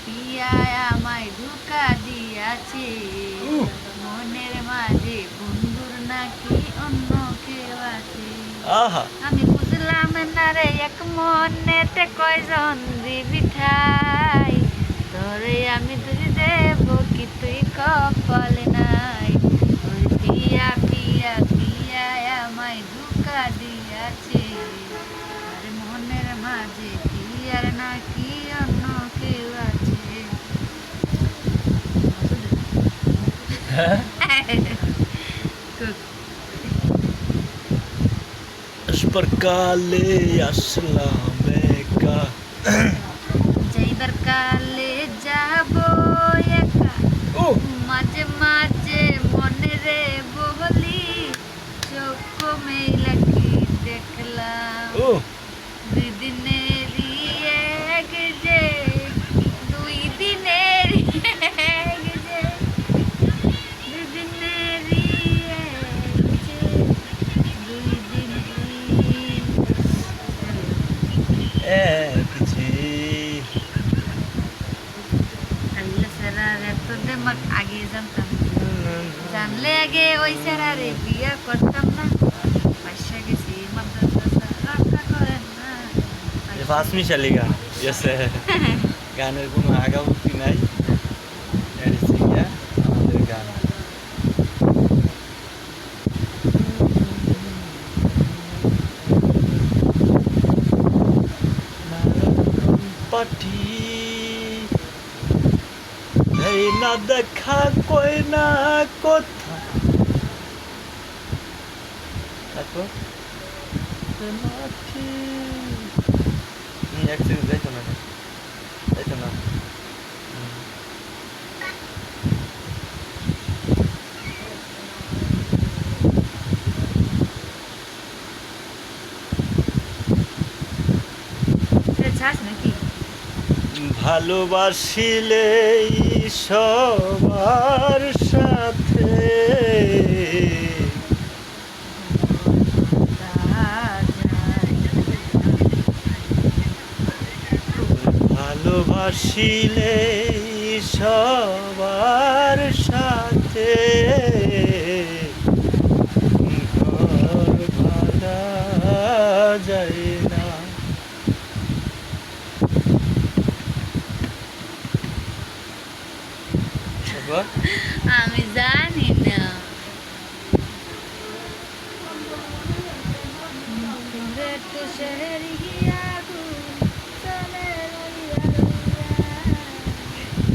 পিয়া আমায় ধোঁকা দিয়াছে, মনের মাঝে বন্ধুর নাকি অন্য কেউ আছে। আহা আমি বুঝলাম না রে এক মনেতে কয়জন দিবি ঠাই, তোরে আমি তুই দেব কি তুই কপালে নাই। ওই পিয়া পিয়া পিয়া আমায় ধোঁকা দিয়াছে, আর মনের মাঝে পিয়ার নাকি অন্য কেউ আছে। पर काले असलाम का যাইবার কালে যাব একা, ओ মাঝে মাঝে মনে রে বলি, চোখ মেলা কি দেখলাম। ओ দুই দিনেরই এক যে, দুই দিনেরই এক যে, দুই দিনেরই এক যে, দুই দিনেরই एक जी আল্লাহ স্যার এত দেমাক আগে জানতাম, জানলে আগে ওই স্যারারে বিয়ে করতাম না। বাসা গেছি মাদ্রাসা রক্ষা করেন না। ये फास्ट में चलेगा जैसे গানের কোনো আগাউতি নাই এডিসি ইয়া আমাদের গান পাটি এই না দেখা কই না কথা তারপর মাটি এক সেকেন্ড যাইতো না যাইতো না ছাড় নাকি ভালোবাসিলে সবার সাথে ভালোবাসিলে সবার সাথে ঘর ভাড়া যায় না এবার আমি জানি না।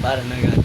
পারে না গান